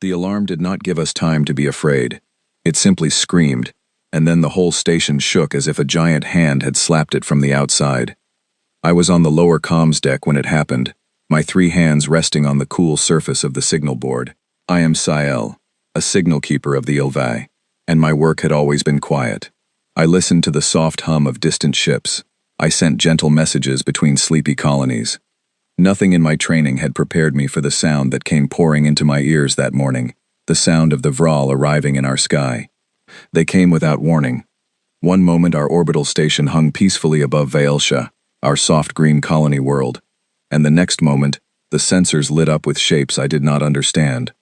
The alarm did not give us time to be afraid. It simply screamed, and then the whole station shook as if a giant hand had slapped it from the outside. I was on the lower comms deck when it happened, my 3 hands resting on the cool surface of the signal board. I am Sael, a signal keeper of the HFY, and my work had always been quiet. I listened to the soft hum of distant ships. I sent gentle messages between sleepy colonies. Nothing in my training had prepared me for the sound that came pouring into my ears that morning, the sound of the Vral arriving in our sky. They came without warning. One moment our orbital station hung peacefully above Vaelsha, our soft green colony world, and the next moment, the sensors lit up with shapes I did not understand.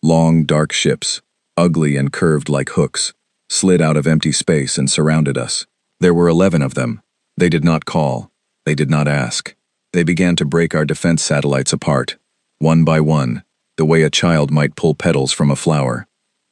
Long, dark ships, ugly and curved like hooks, slid out of empty space and surrounded us. There were 11 of them. They did not call. They did not ask. They began to break our defense satellites apart, one by one, the way a child might pull petals from a flower.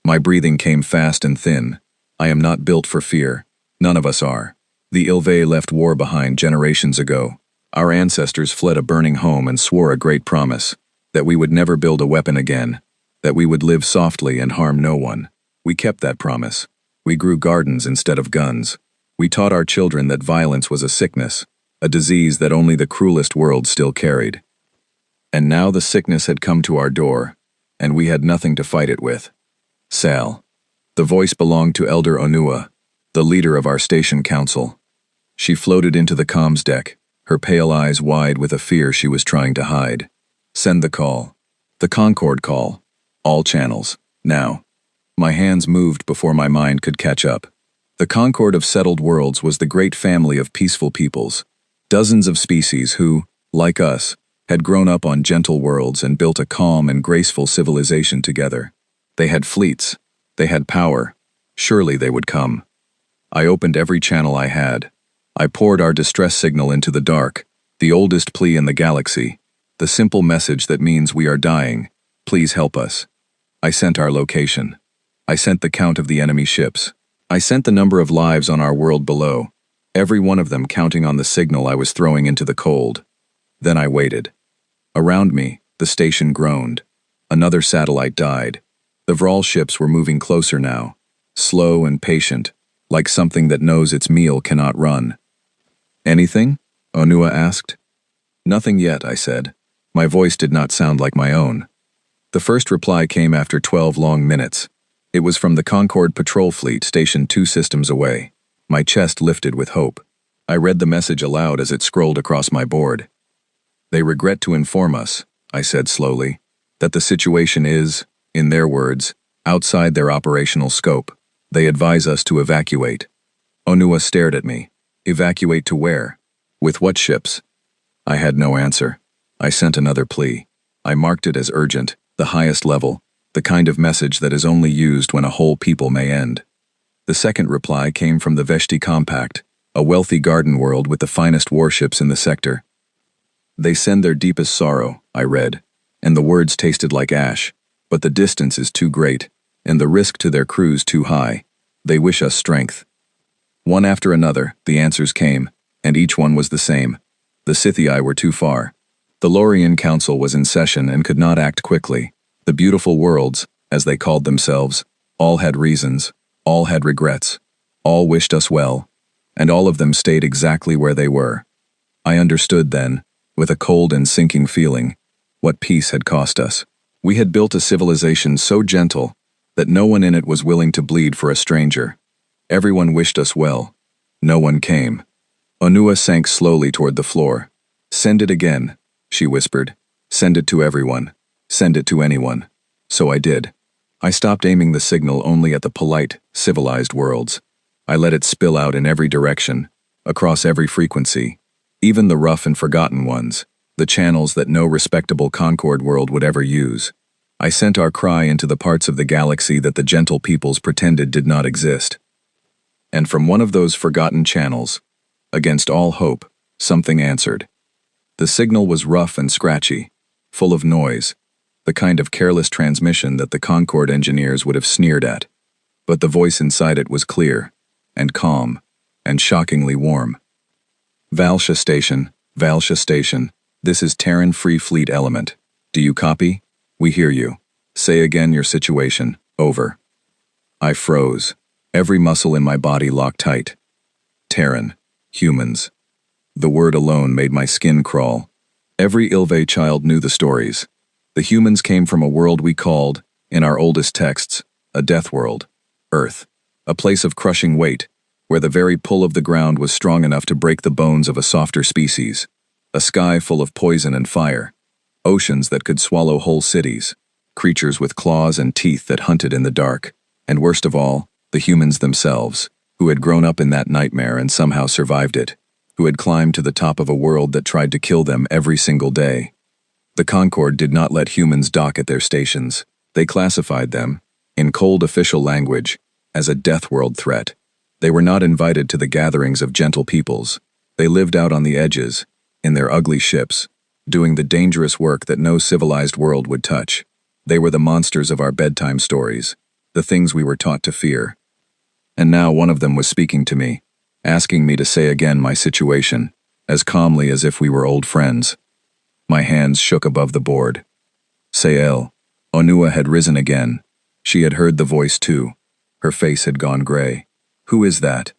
My breathing came fast and thin. I am not built for fear. None of us are. The HFY left war behind generations ago. Our ancestors fled a burning home and swore a great promise, that we would never build a weapon again, that we would live softly and harm no one. We kept that promise. We grew gardens instead of guns. We taught our children that violence was a sickness, a disease that only the cruelest world still carried. And now the sickness had come to our door, and we had nothing to fight it with. Sal. The voice belonged to Elder Onua, the leader of our station council. She floated into the comms deck, her pale eyes wide with a fear she was trying to hide. Send the call. The Concord call. All channels. Now. My hands moved before my mind could catch up. The Concord of settled worlds was the great family of peaceful peoples. Dozens of species who, like us, had grown up on gentle worlds and built a calm and graceful civilization together. They had fleets. They had power. Surely they would come. I opened every channel I had. I poured our distress signal into the dark, the oldest plea in the galaxy, the simple message that means we are dying. Please help us. I sent our location. I sent the count of the enemy ships. I sent the number of lives on our world below, every one of them counting on the signal I was throwing into the cold. Then I waited. Around me, the station groaned. Another satellite died. The Vral ships were moving closer now, slow and patient, like something that knows its meal cannot run. Anything? Onua asked. Nothing yet, I said. My voice did not sound like my own. The first reply came after 12 long minutes. It was from the Concord patrol fleet stationed 2 systems away. My chest lifted with hope. I read the message aloud as it scrolled across my board. They regret to inform us, I said slowly, that the situation is, in their words, outside their operational scope. They advise us to evacuate. Onua stared at me. Evacuate to where? With what ships? I had no answer. I sent another plea. I marked it as urgent, the highest level, the kind of message that is only used when a whole people may end. The second reply came from the Veshti Compact, a wealthy garden world with the finest warships in the sector. They send their deepest sorrow, I read, and the words tasted like ash, but the distance is too great, and the risk to their crews too high. They wish us strength. One after another, the answers came, and each one was the same. The Scythii were too far. The Lorien Council was in session and could not act quickly. The beautiful worlds, as they called themselves, all had reasons, all had regrets, all wished us well, and all of them stayed exactly where they were. I understood then, with a cold and sinking feeling, what peace had cost us. We had built a civilization so gentle that no one in it was willing to bleed for a stranger. Everyone wished us well. No one came. Onua sank slowly toward the floor. Send it again, she whispered. Send it to everyone. Send it to anyone. So I did. I stopped aiming the signal only at the polite, civilized worlds. I let it spill out in every direction, across every frequency, even the rough and forgotten ones, the channels that no respectable Concord world would ever use. I sent our cry into the parts of the galaxy that the gentle peoples pretended did not exist. And from one of those forgotten channels, against all hope, something answered. The signal was rough and scratchy, full of noise, the kind of careless transmission that the Concord engineers would have sneered at. But the voice inside it was clear, and calm, and shockingly warm. Vaelsha Station, this is Terran Free Fleet Element. Do you copy? We hear you. Say again your situation. Over. I froze. Every muscle in my body locked tight. Terran. Humans. The word alone made my skin crawl. Every Ilve child knew the stories. The humans came from a world we called, in our oldest texts, a death world. Earth. A place of crushing weight, where the very pull of the ground was strong enough to break the bones of a softer species. A sky full of poison and fire. Oceans that could swallow whole cities. Creatures with claws and teeth that hunted in the dark. And worst of all, the humans themselves, who had grown up in that nightmare and somehow survived it, who had climbed to the top of a world that tried to kill them every single day. The Concord did not let humans dock at their stations. They classified them, in cold official language, as a death world threat. They were not invited to the gatherings of gentle peoples. They lived out on the edges, in their ugly ships, doing the dangerous work that no civilized world would touch. They were the monsters of our bedtime stories, the things we were taught to fear. And now one of them was speaking to me, asking me to say again my situation, as calmly as if we were old friends. My hands shook above the board. Sael. Onua had risen again. She had heard the voice too. Her face had gone gray. Who is that?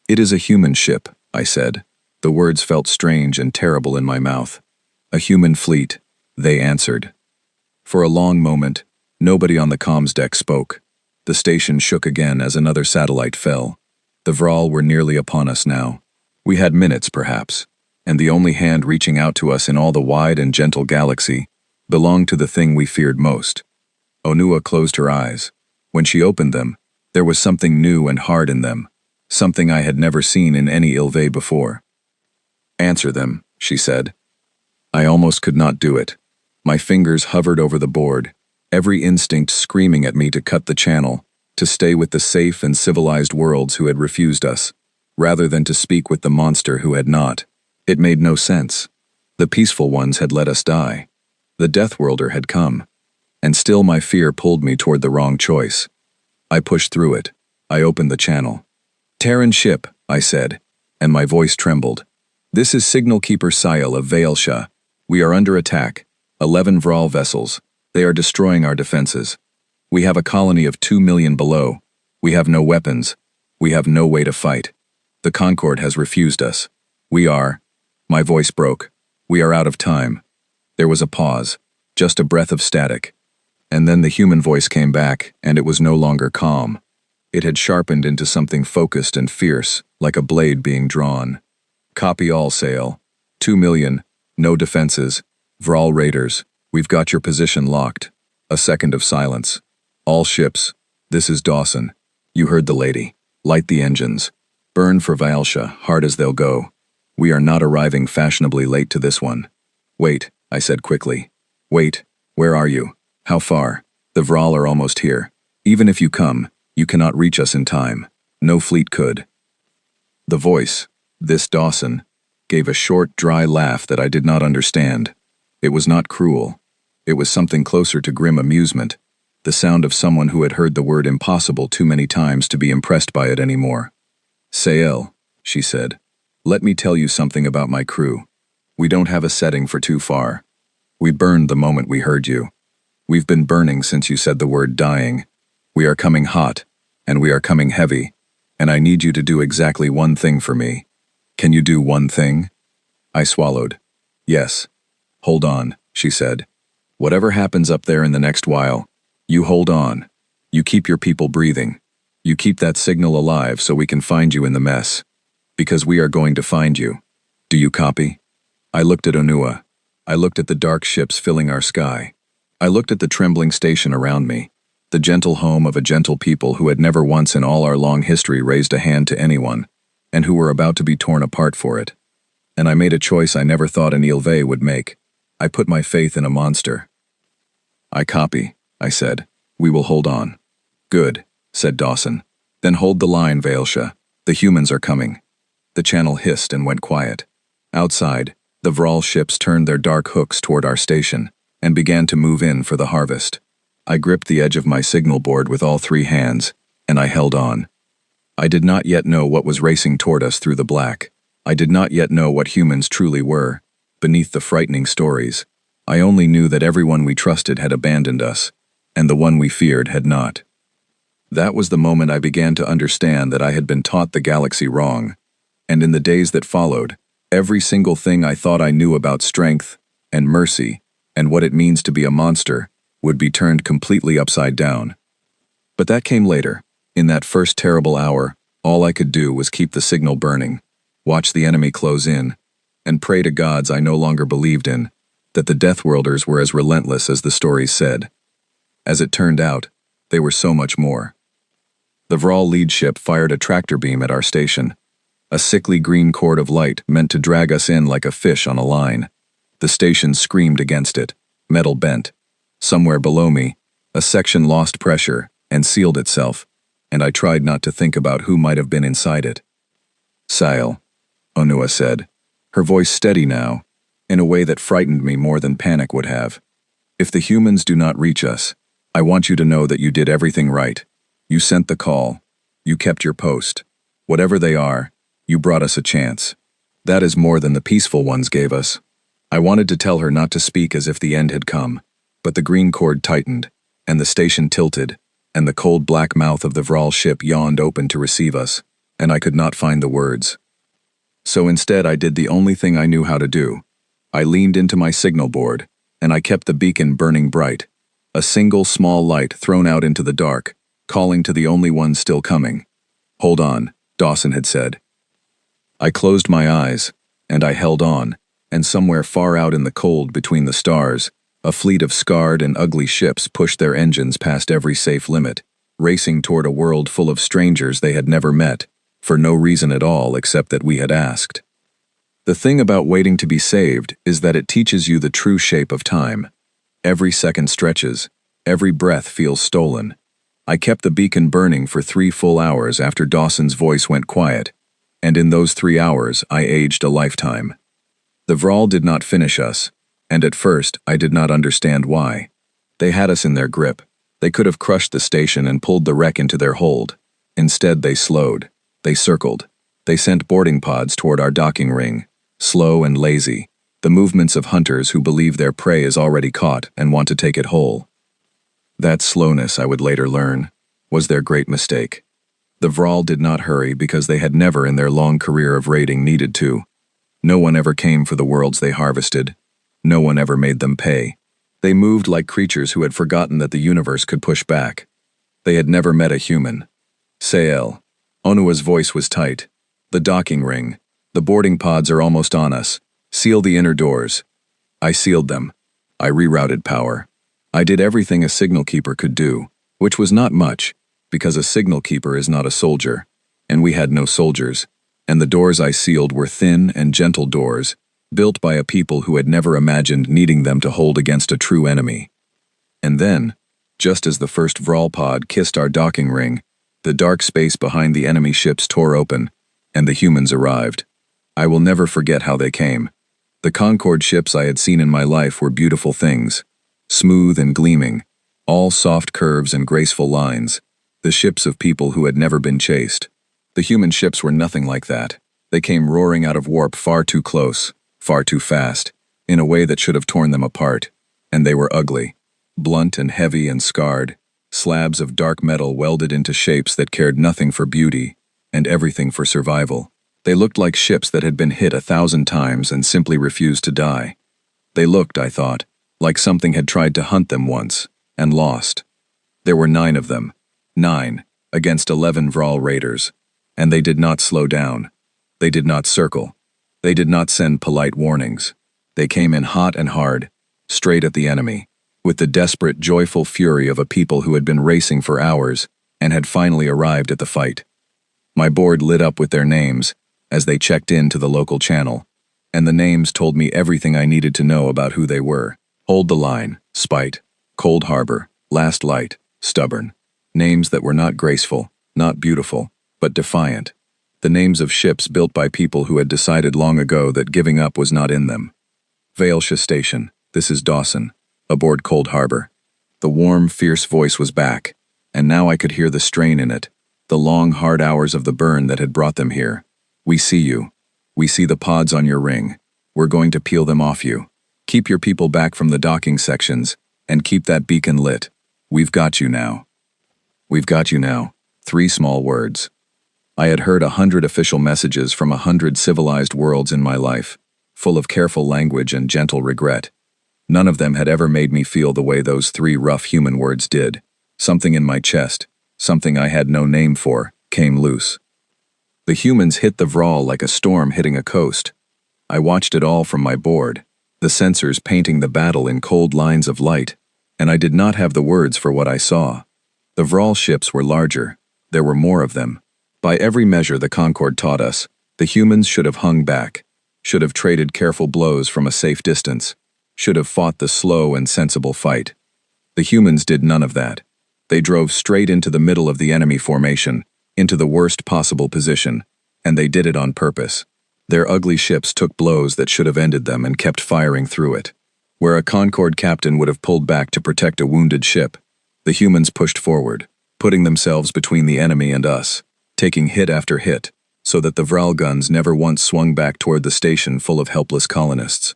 It is a human ship, I said. The words felt strange and terrible in my mouth. A human fleet, they answered. For a long moment, nobody on the comms deck spoke. The station shook again as another satellite fell. The Vral were nearly upon us now. We had minutes, perhaps, and the only hand reaching out to us in all the wide and gentle galaxy belonged to the thing we feared most. Onua closed her eyes. When she opened them, there was something new and hard in them, something I had never seen in any Ilve before. Answer them, she said. I almost could not do it. My fingers hovered over the board, every instinct screaming at me to cut the channel, to stay with the safe and civilized worlds who had refused us, rather than to speak with the monster who had not. It made no sense. The peaceful ones had let us die. The Deathworlder had come. And still my fear pulled me toward the wrong choice. I pushed through it. I opened the channel. Terran ship, I said, and my voice trembled. This is Signal Keeper Sael of Vaelsha. We are under attack. 11 Vral vessels. They are destroying our defenses. We have a colony of 2 million below. We have no weapons. We have no way to fight. The Concord has refused us. We are... My voice broke. We are out of time. There was a pause, just a breath of static. And then the human voice came back, and it was no longer calm. It had sharpened into something focused and fierce, like a blade being drawn. Copy all, Sael. 2 million, no defenses. Vral raiders, we've got your position locked. A second of silence. All ships, this is Dawson. You heard the lady. Light the engines. Burn for Vaelsha, hard as they'll go. We are not arriving fashionably late to this one. Wait, I said quickly. Wait, where are you? How far? The Vral are almost here. Even if you come, you cannot reach us in time. No fleet could. The voice, this Dawson, gave a short, dry laugh that I did not understand. It was not cruel. It was something closer to grim amusement, the sound of someone who had heard the word impossible too many times to be impressed by it anymore. Sael, she said, let me tell you something about my crew. We don't have a setting for too far. We burned the moment we heard you. We've been burning since you said the word dying. We are coming hot, and we are coming heavy, and I need you to do exactly one thing for me. Can you do one thing? I swallowed. Yes. Hold on, she said. Whatever happens up there in the next while, you hold on. You keep your people breathing. You keep that signal alive so we can find you in the mess. Because we are going to find you. Do you copy? I looked at Onua. I looked at the dark ships filling our sky. I looked at the trembling station around me, the gentle home of a gentle people who had never once in all our long history raised a hand to anyone, and who were about to be torn apart for it. And I made a choice I never thought an Ilve would make. I put my faith in a monster. I copy, I said. We will hold on. Good, said Dawson. Then hold the line, Vaelsha. The humans are coming. The channel hissed and went quiet. Outside, the Vral ships turned their dark hooks toward our station and began to move in for the harvest. I gripped the edge of my signal board with all 3 hands, and I held on. I did not yet know what was racing toward us through the black. I did not yet know what humans truly were, beneath the frightening stories. I only knew that everyone we trusted had abandoned us, and the one we feared had not. That was the moment I began to understand that I had been taught the galaxy wrong, and in the days that followed, every single thing I thought I knew about strength and mercy and what it means to be a monster would be turned completely upside down. But that came later. In that first terrible hour, all I could do was keep the signal burning, watch the enemy close in, and pray to gods I no longer believed in, that the Deathworlders were as relentless as the stories said. As it turned out, they were so much more. The Vral lead ship fired a tractor beam at our station, a sickly green cord of light meant to drag us in like a fish on a line. The station screamed against it, metal bent. Somewhere below me, a section lost pressure and sealed itself, and I tried not to think about who might have been inside it. "Sile," Onua said, her voice steady now, in a way that frightened me more than panic would have. "If the humans do not reach us, I want you to know that you did everything right. You sent the call. You kept your post. Whatever they are, you brought us a chance. That is more than the peaceful ones gave us." I wanted to tell her not to speak as if the end had come, but the green cord tightened, and the station tilted, and the cold black mouth of the Vral ship yawned open to receive us, and I could not find the words. So instead I did the only thing I knew how to do. I leaned into my signal board, and I kept the beacon burning bright, a single small light thrown out into the dark, calling to the only one still coming. "Hold on," Dawson had said. I closed my eyes, and I held on, and somewhere far out in the cold between the stars, a fleet of scarred and ugly ships pushed their engines past every safe limit, racing toward a world full of strangers they had never met, for no reason at all except that we had asked. The thing about waiting to be saved is that it teaches you the true shape of time. Every second stretches, every breath feels stolen. I kept the beacon burning for 3 full hours after Dawson's voice went quiet, and in those 3 hours I aged a lifetime. The Vral did not finish us, and at first I did not understand why. They had us in their grip. They could have crushed the station and pulled the wreck into their hold. Instead they slowed. They circled. They sent boarding pods toward our docking ring, slow and lazy, the movements of hunters who believe their prey is already caught and want to take it whole. That slowness, I would later learn, was their great mistake. The Vral did not hurry because they had never in their long career of raiding needed to. No one ever came for the worlds they harvested. No one ever made them pay. They moved like creatures who had forgotten that the universe could push back. They had never met a human. "Sael." Onua's voice was tight. "The docking ring. The boarding pods are almost on us. Seal the inner doors." I sealed them. I rerouted power. I did everything a signal keeper could do, which was not much, because a signal keeper is not a soldier, and we had no soldiers, and the doors I sealed were thin and gentle doors, built by a people who had never imagined needing them to hold against a true enemy. And then, just as the first Vral pod kissed our docking ring, the dark space behind the enemy ships tore open, and the humans arrived. I will never forget how they came. The Concord ships I had seen in my life were beautiful things, smooth and gleaming, all soft curves and graceful lines, the ships of people who had never been chased. The human ships were nothing like that. They came roaring out of warp far too close, far too fast, in a way that should have torn them apart, and they were ugly, blunt and heavy and scarred, slabs of dark metal welded into shapes that cared nothing for beauty and everything for survival. They looked like ships that had been hit 1,000 times and simply refused to die. They looked, I thought, like something had tried to hunt them once, and lost. There were 9 of them, 9, against 11 Vral raiders, and they did not slow down. They did not circle. They did not send polite warnings. They came in hot and hard, straight at the enemy, with the desperate, joyful fury of a people who had been racing for hours and had finally arrived at the fight. My board lit up with their names as they checked in to the local channel, and the names told me everything I needed to know about who they were. Hold the Line, Spite, Cold Harbor, Last Light, Stubborn. Names that were not graceful, not beautiful, but defiant. The names of ships built by people who had decided long ago that giving up was not in them. Vailsha Station, this is Dawson, aboard Cold Harbor. The warm, fierce voice was back, and now I could hear the strain in it, the long, hard hours of the burn that had brought them here. "We see you. We see the pods on your ring. We're going to peel them off you. Keep your people back from the docking sections, and keep that beacon lit. "We've got you now. We've got you now." 3 small words. I had heard 100 official messages from 100 civilized worlds in my life, full of careful language and gentle regret. None of them had ever made me feel the way those 3 rough human words did. Something in my chest, something I had no name for, came loose. The humans hit the Vral like a storm hitting a coast. I watched it all from my board, the sensors painting the battle in cold lines of light, and I did not have the words for what I saw. The Vral ships were larger. There were more of them. By every measure the Concord taught us, the humans should have hung back, should have traded careful blows from a safe distance, should have fought the slow and sensible fight. The humans did none of that. They drove straight into the middle of the enemy formation, into the worst possible position, and they did it on purpose. Their ugly ships took blows that should have ended them and kept firing through it. Where a Concord captain would have pulled back to protect a wounded ship, the humans pushed forward, putting themselves between the enemy and us, taking hit after hit, so that the Vral guns never once swung back toward the station full of helpless colonists.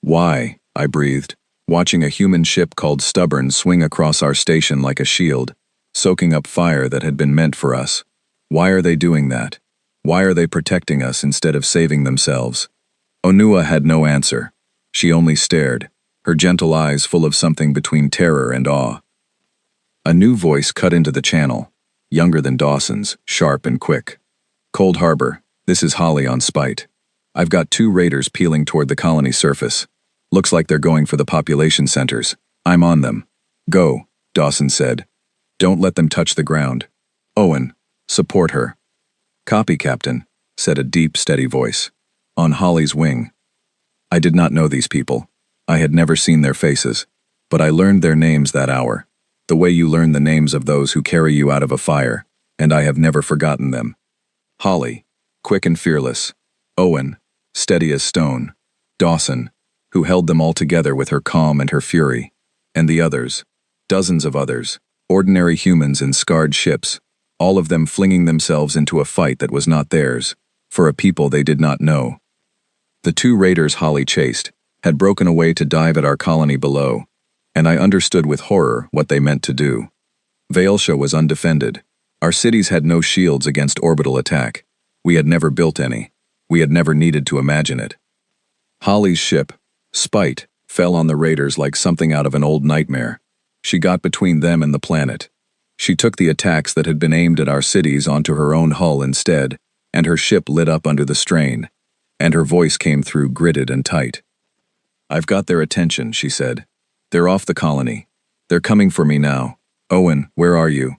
"Why?" I breathed, watching a human ship called Stubborn swing across our station like a shield, soaking up fire that had been meant for us. Why are they doing that? Why are they protecting us instead of saving themselves? Onua had no answer. She only stared, her gentle eyes full of something between terror and awe. A new voice cut into the channel, younger than Dawson's, sharp and quick. "Cold Harbor, this is Holly on Spite. I've got 2 raiders peeling toward the colony surface. Looks like they're going for the population centers. I'm on them." "Go," Dawson said. "Don't let them touch the ground. Owen, support her." "Copy, Captain," said a deep, steady voice. On Holly's wing. I did not know these people. I had never seen their faces, but I learned their names that hour, the way you learn the names of those who carry you out of a fire, and I have never forgotten them. Holly, quick and fearless. Owen, steady as stone. Dawson, who held them all together with her calm and her fury. And the others, dozens of others, ordinary humans in scarred ships, all of them flinging themselves into a fight that was not theirs, for a people they did not know. The 2 raiders Holly chased had broken away to dive at our colony below, and I understood with horror what they meant to do. Vailsha was undefended. Our cities had no shields against orbital attack. We had never built any. We had never needed to imagine it. Holly's ship, Spite, fell on the raiders like something out of an old nightmare. She got between them and the planet. She took the attacks that had been aimed at our cities onto her own hull instead, and her ship lit up under the strain, and her voice came through gritted and tight. "I've got their attention," she said. "They're off the colony. They're coming for me now. Owen, where are you?"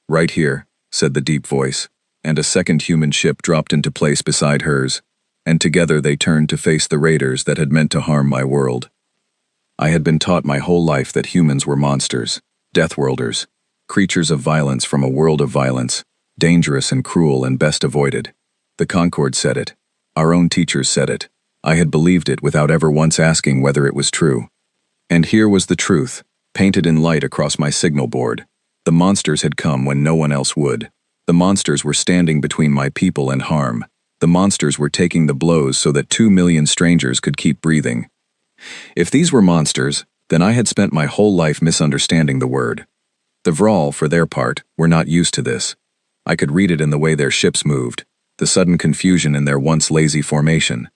"Right here," said the deep voice, and a second human ship dropped into place beside hers, and together they turned to face the raiders that had meant to harm my world. I had been taught my whole life that humans were monsters, Deathworlders, creatures of violence from a world of violence, dangerous and cruel and best avoided. The Concord said it. Our own teachers said it. I had believed it without ever once asking whether it was true. And here was the truth, painted in light across my signal board. The monsters had come when no one else would. The monsters were standing between my people and harm. The monsters were taking the blows so that 2 million strangers could keep breathing. If these were monsters, then I had spent my whole life misunderstanding the word. The Vral, for their part, were not used to this. I could read it in the way their ships moved, the sudden confusion in their once lazy formation.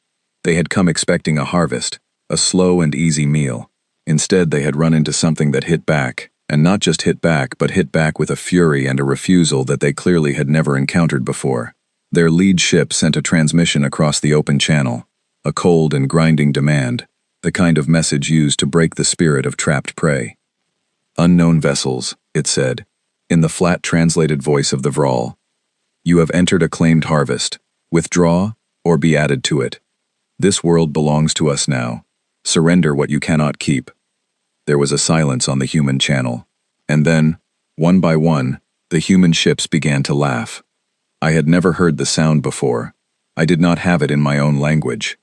They had come expecting a harvest, a slow and easy meal. Instead, they had run into something that hit back, and not just hit back, but hit back with a fury and a refusal that they clearly had never encountered before. Their lead ship sent a transmission across the open channel, a cold and grinding demand, the kind of message used to break the spirit of trapped prey. "Unknown vessels," it said, in the flat translated voice of the Vral. "You have entered a claimed harvest. Withdraw, or be added to it. This world belongs to us now. Surrender what you cannot keep." There was a silence on the human channel, and then, one by one, the human ships began to laugh. I had never heard the sound before. I did not have it in my own language.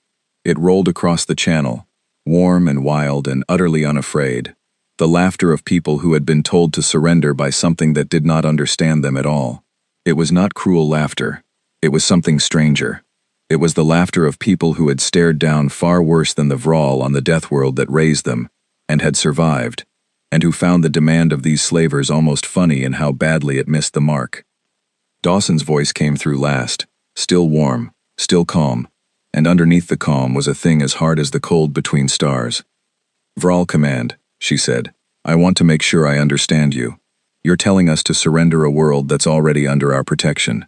It rolled across the channel, warm and wild and utterly unafraid, the laughter of people who had been told to surrender by something that did not understand them at all. It was not cruel laughter. It was something stranger. It was the laughter of people who had stared down far worse than the Vral on the death world that raised them, and had survived. and who found the demand of these slavers almost funny in how badly it missed the mark. Dawson's voice came through last, still warm, still calm, and underneath the calm was a thing as hard as the cold between stars. "Vral Command," she said, "I want to make sure I understand you. You're telling us to surrender a world that's already under our protection.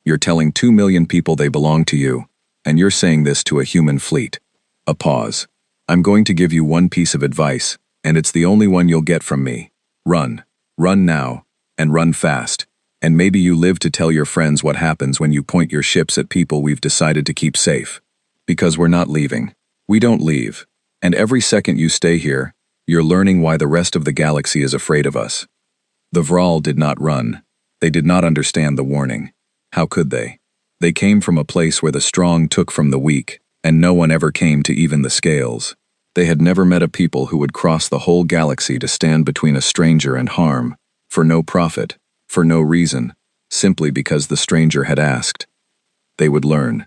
You're telling 2 million people they belong to you, and you're saying this to a human fleet." A pause. "I'm going to give you one piece of advice, and it's the only one you'll get from me. Run. Run now, and run fast. And maybe you live to tell your friends what happens when you point your ships at people we've decided to keep safe. Because we're not leaving. We don't leave. And every second you stay here, you're learning why the rest of the galaxy is afraid of us." The Vral did not run. They did not understand the warning. How could they? They came from a place where the strong took from the weak, and no one ever came to even the scales. They had never met a people who would cross the whole galaxy to stand between a stranger and harm, for no profit, for no reason, simply because the stranger had asked. They would learn.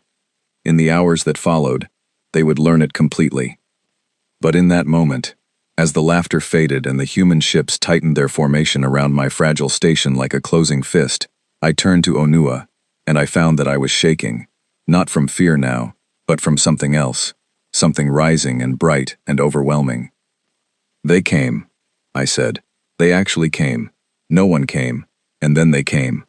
In the hours that followed, they would learn it completely. But in that moment, as the laughter faded and the human ships tightened their formation around my fragile station like a closing fist, I turned to Onua, and I found that I was shaking, not from fear now, but from something else, something rising and bright and overwhelming. "They came," I said. "They actually came. No one came, and then they came."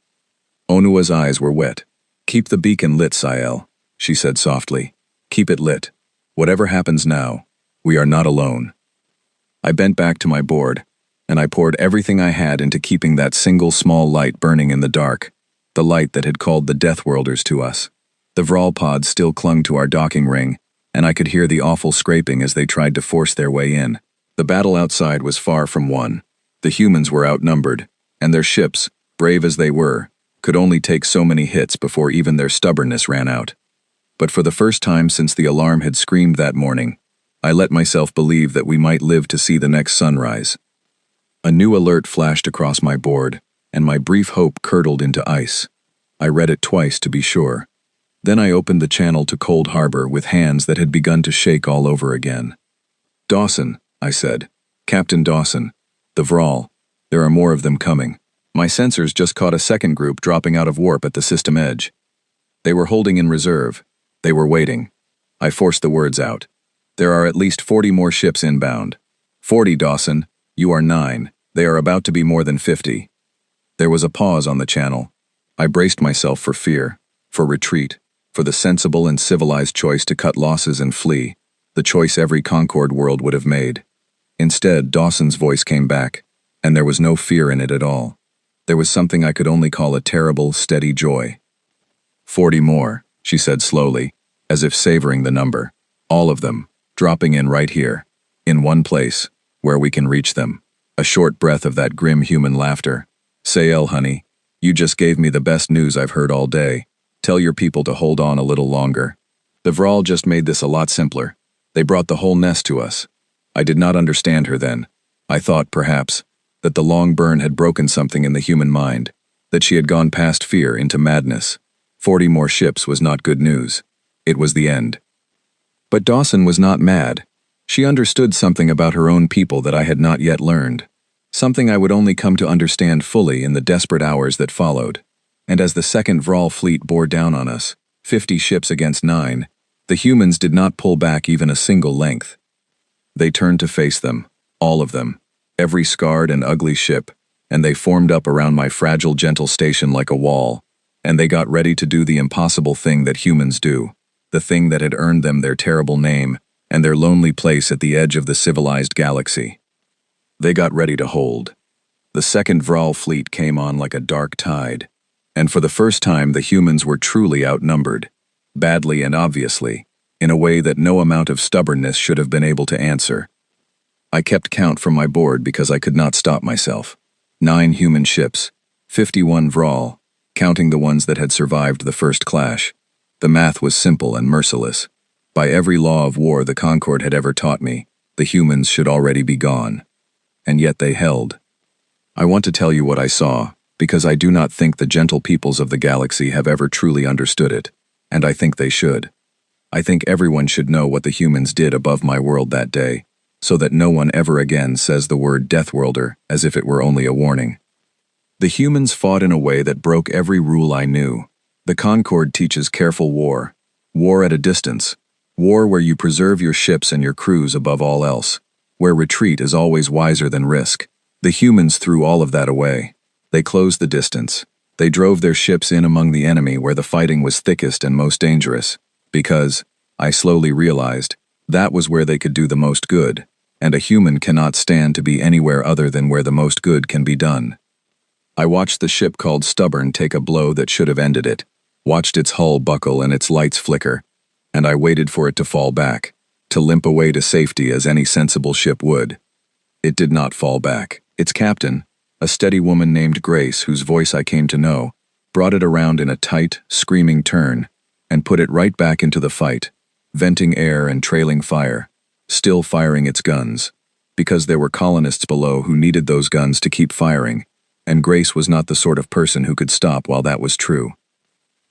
Onua's eyes were wet. "Keep the beacon lit, Sael," she said softly. "Keep it lit. Whatever happens now, we are not alone." I bent back to my board, and I poured everything I had into keeping that single small light burning in the dark, the light that had called the Deathworlders to us. The Vral pods still clung to our docking ring, and I could hear the awful scraping as they tried to force their way in. The battle outside was far from won. The humans were outnumbered, and their ships, brave as they were, could only take so many hits before even their stubbornness ran out. But for the first time since the alarm had screamed that morning, I let myself believe that we might live to see the next sunrise. A new alert flashed across my board, and my brief hope curdled into ice. I read it twice to be sure. Then I opened the channel to Cold Harbor with hands that had begun to shake all over again. "Dawson," I said. "Captain Dawson. The Vral. There are more of them coming. My sensors just caught a second group dropping out of warp at the system edge. They were holding in reserve. They were waiting." I forced the words out. "There are at least 40 more ships inbound." "40, Dawson. You are 9. They are about to be more than 50. There was a pause on the channel. I braced myself for fear, for retreat, for the sensible and civilized choice to cut losses and flee, the choice every Concord world would have made. Instead, Dawson's voice came back, and there was no fear in it at all. There was something I could only call a terrible, steady joy. 40 more, she said slowly, as if savoring the number. All of them, dropping in right here, in one place, where we can reach them. A short breath of that grim human laughter. "Sael, honey, you just gave me the best news I've heard all day. Tell your people to hold on a little longer." The Vral just made this a lot simpler. They brought the whole nest to us. I did not understand her then. I thought, perhaps, that the long burn had broken something in the human mind, that she had gone past fear into madness. 40 more ships was not good news. It was the end. But Dawson was not mad. She understood something about her own people that I had not yet learned. Something I would only come to understand fully in the desperate hours that followed. And as the second Vral fleet bore down on us, 50 ships against 9, the humans did not pull back even a single length. They turned to face them, all of them, every scarred and ugly ship, and they formed up around my fragile, gentle station like a wall, and they got ready to do the impossible thing that humans do, the thing that had earned them their terrible name and their lonely place at the edge of the civilized galaxy. They got ready to hold. The second Vral fleet came on like a dark tide, and for the first time the humans were truly outnumbered, badly and obviously, in a way that no amount of stubbornness should have been able to answer. I kept count from my board because I could not stop myself. 9 human ships, 51 Vral, counting the ones that had survived the first clash. The math was simple and merciless. By every law of war the Concord had ever taught me, the humans should already be gone. And yet they held. I want to tell you what I saw, because I do not think the gentle peoples of the galaxy have ever truly understood it, and I think they should. I think everyone should know what the humans did above my world that day, so that no one ever again says the word Deathworlder as if it were only a warning. The humans fought in a way that broke every rule I knew. The Concord teaches careful war. War at a distance. War where you preserve your ships and your crews above all else. Where retreat is always wiser than risk. The humans threw all of that away. They closed the distance. They drove their ships in among the enemy where the fighting was thickest and most dangerous. Because, I slowly realized, that was where they could do the most good, and a human cannot stand to be anywhere other than where the most good can be done. I watched the ship called Stubborn take a blow that should have ended it, watched its hull buckle and its lights flicker, and I waited for it to fall back, to limp away to safety as any sensible ship would. It did not fall back. Its captain, a steady woman named Grace, whose voice I came to know, brought it around in a tight, screaming turn, and put it right back into the fight, venting air and trailing fire, still firing its guns, because there were colonists below who needed those guns to keep firing, and Grace was not the sort of person who could stop while that was true.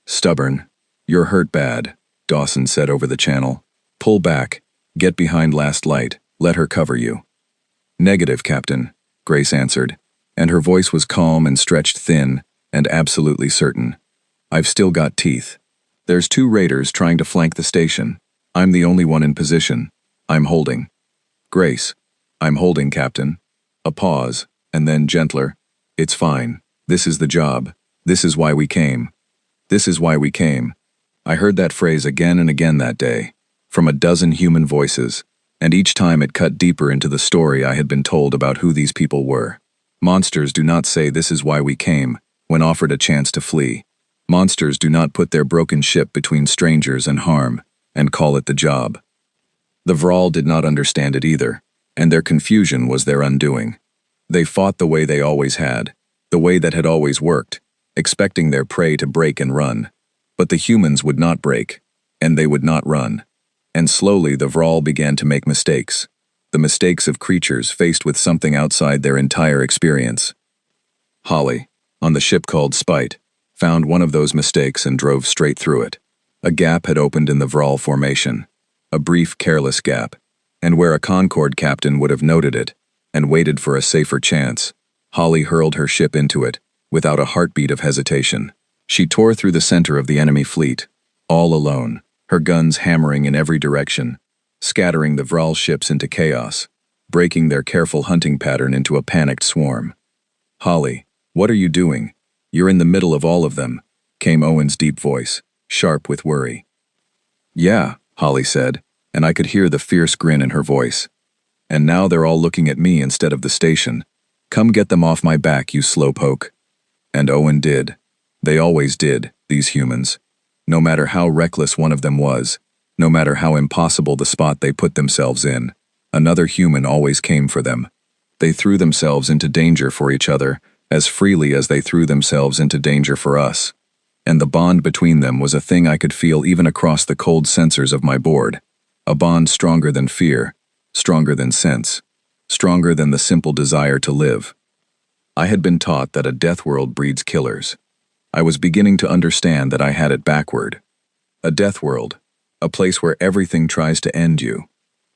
"Stubborn, you're hurt bad," Dawson said over the channel. "Pull back, get behind last light, let her cover you." "Negative, Captain," Grace answered, and her voice was calm and stretched thin and absolutely certain. "I've still got teeth. There's 2 raiders trying to flank the station. I'm the only one in position. I'm holding." "Grace, I'm holding, Captain." A pause, and then gentler. "It's fine. This is the job. This is why we came. This is why we came." I heard that phrase again and again that day, from a dozen human voices, and each time it cut deeper into the story I had been told about who these people were. Monsters do not say "this is why we came" when offered a chance to flee. Monsters do not put their broken ship between strangers and harm, and call it the job. The Vral did not understand it either, and their confusion was their undoing. They fought the way they always had, the way that had always worked, expecting their prey to break and run. But the humans would not break, and they would not run. And slowly the Vral began to make mistakes. The mistakes of creatures faced with something outside their entire experience. Holly, on the ship called Spite, found one of those mistakes and drove straight through it. A gap had opened in the Vral formation. A brief, careless gap. And where a Concord captain would have noted it, and waited for a safer chance, Holly hurled her ship into it, without a heartbeat of hesitation. She tore through the center of the enemy fleet, all alone, her guns hammering in every direction, scattering the Vral ships into chaos, breaking their careful hunting pattern into a panicked swarm. "Holly, what are you doing? You're in the middle of all of them," came Owen's deep voice, sharp with worry. "Yeah," Holly said, and I could hear the fierce grin in her voice. "And now they're all looking at me instead of the station. Come get them off my back, you slowpoke." And Owen did. They always did, these humans. No matter how reckless one of them was, no matter how impossible the spot they put themselves in, another human always came for them. They threw themselves into danger for each other as freely as they threw themselves into danger for us. And the bond between them was a thing I could feel even across the cold sensors of my board. A bond stronger than fear, stronger than sense, stronger than the simple desire to live. I had been taught that a death world breeds killers. I was beginning to understand that I had it backward. A death world, a place where everything tries to end you,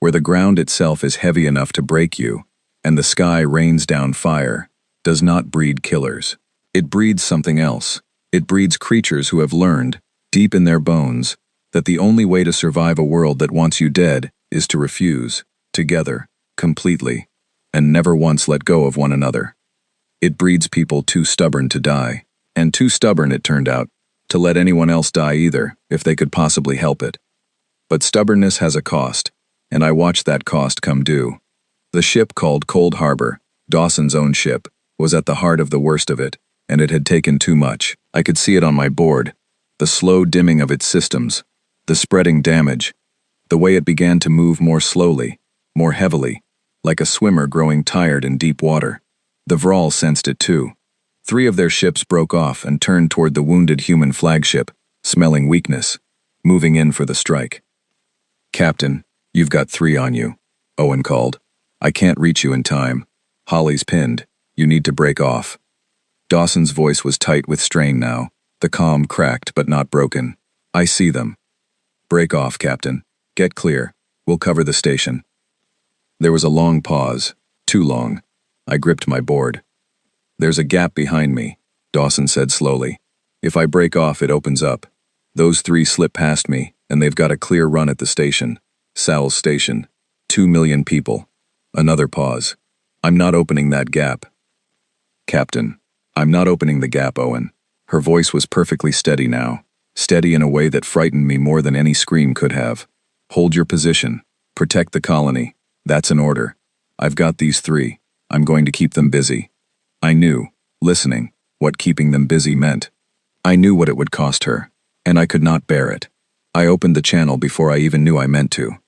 where the ground itself is heavy enough to break you, and the sky rains down fire, does not breed killers. It breeds something else. It breeds creatures who have learned, deep in their bones, that the only way to survive a world that wants you dead is to refuse, together, completely, and never once let go of one another. It breeds people too stubborn to die, and too stubborn, it turned out, to let anyone else die either, if they could possibly help it. But stubbornness has a cost, and I watched that cost come due. The ship called Cold Harbor, Dawson's own ship, was at the heart of the worst of it, and it had taken too much. I could see it on my board, the slow dimming of its systems, the spreading damage, the way it began to move more slowly, more heavily, like a swimmer growing tired in deep water. The Vral sensed it too. 3 of their ships broke off and turned toward the wounded human flagship, smelling weakness, moving in for the strike. "Captain, you've got 3 on you," Owen called. "I can't reach you in time. Holly's pinned. You need to break off." Dawson's voice was tight with strain now, the calm cracked but not broken. "I see them. Break off, Captain. Get clear. We'll cover the station." There was a long pause. Too long. I gripped my board. "There's a gap behind me," Dawson said slowly. "If I break off, it opens up. Those three slip past me, and they've got a clear run at the station. Sal's station. 2 million people." Another pause. "I'm not opening that gap." "Captain, I'm not opening the gap, Owen." Her voice was perfectly steady now, steady in a way that frightened me more than any scream could have. "Hold your position. Protect the colony. That's an order. I've got these three. I'm going to keep them busy." I knew, listening, what keeping them busy meant. I knew what it would cost her, and I could not bear it. I opened the channel before I even knew I meant to.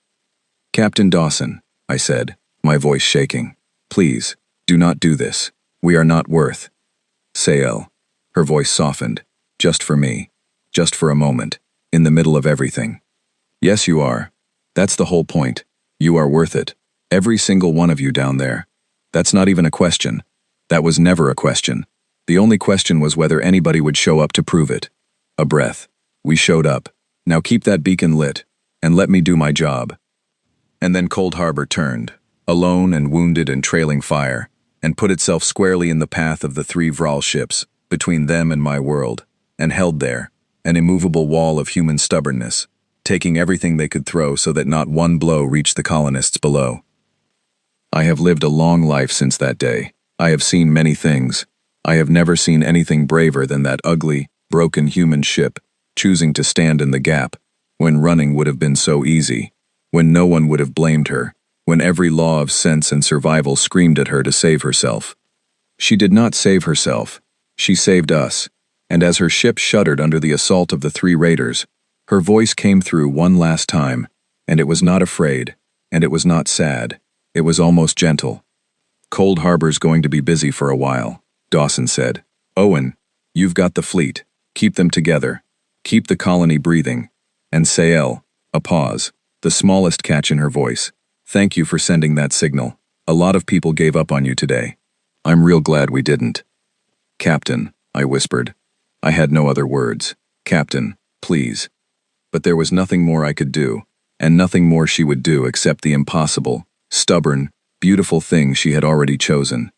"Captain Dawson," I said, my voice shaking, "please, do not do this. We are not worth." "Sael." Her voice softened. "Just for me. Just for a moment. In the middle of everything." "Yes, you are. That's the whole point. You are worth it. Every single one of you down there. That's not even a question. That was never a question. The only question was whether anybody would show up to prove it." A breath. "We showed up. Now keep that beacon lit, and let me do my job." And then Cold Harbor turned, alone and wounded and trailing fire, and put itself squarely in the path of the three Vral ships, between them and my world, and held there, an immovable wall of human stubbornness, taking everything they could throw so that not one blow reached the colonists below. I have lived a long life since that day. I have seen many things. I have never seen anything braver than that ugly, broken human ship, choosing to stand in the gap, when running would have been so easy, when no one would have blamed her, when every law of sense and survival screamed at her to save herself. She did not save herself. She saved us, and as her ship shuddered under the assault of the three raiders, her voice came through one last time, and it was not afraid, and it was not sad. It was almost gentle. "Cold Harbor's going to be busy for a while," Dawson said. "Owen, you've got the fleet. Keep them together. Keep the colony breathing. And Sael," a pause, the smallest catch in her voice, "thank you for sending that signal. A lot of people gave up on you today. I'm real glad we didn't." "Captain," I whispered. I had no other words. "Captain, please." But there was nothing more I could do, and nothing more she would do except the impossible, stubborn, beautiful thing she had already chosen.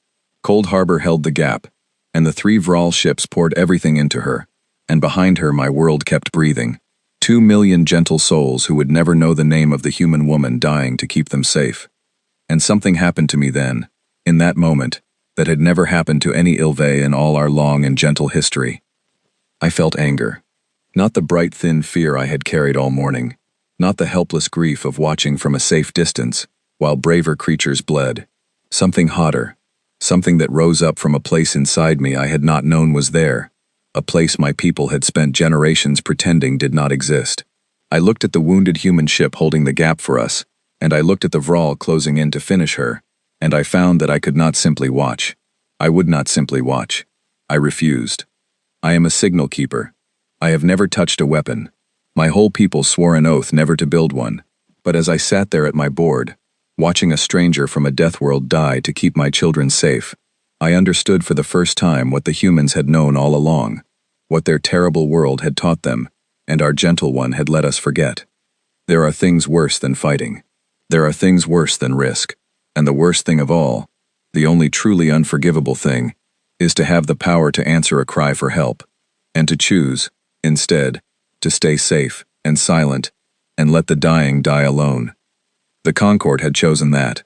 Cold Harbor held the gap, and the three Vral ships poured everything into her, and behind her my world kept breathing. 2 million gentle souls who would never know the name of the human woman dying to keep them safe. And something happened to me then, in that moment, that had never happened to any Ilve in all our long and gentle history. I felt anger. Not the bright thin fear I had carried all morning, not the helpless grief of watching from a safe distance, while braver creatures bled. Something hotter, something that rose up from a place inside me I had not known was there, a place my people had spent generations pretending did not exist. I looked at the wounded human ship holding the gap for us, and I looked at the Vral closing in to finish her, and I found that I could not simply watch. I would not simply watch. I refused. I am a signal keeper. I have never touched a weapon. My whole people swore an oath never to build one, but as I sat there at my board, watching a stranger from a death world die to keep my children safe, I understood for the first time what the humans had known all along, what their terrible world had taught them, and our gentle one had let us forget. There are things worse than fighting. There are things worse than risk, and the worst thing of all, the only truly unforgivable thing, is to have the power to answer a cry for help, and to choose, instead, to stay safe and silent, and let the dying die alone. The Concord had chosen that.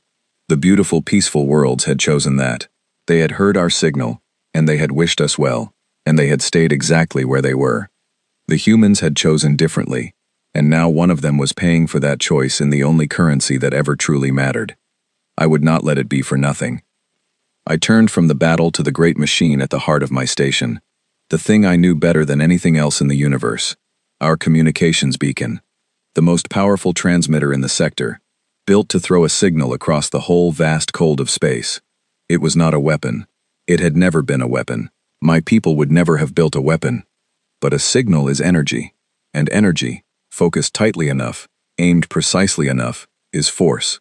The beautiful, peaceful worlds had chosen that. They had heard our signal, and they had wished us well, and they had stayed exactly where they were. The humans had chosen differently, and now one of them was paying for that choice in the only currency that ever truly mattered. I would not let it be for nothing. I turned from the battle to the great machine at the heart of my station, the thing I knew better than anything else in the universe, our communications beacon, the most powerful transmitter in the sector, built to throw a signal across the whole vast cold of space. It was not a weapon. It had never been a weapon. My people would never have built a weapon. But a signal is energy, and energy, focused tightly enough, aimed precisely enough, is force.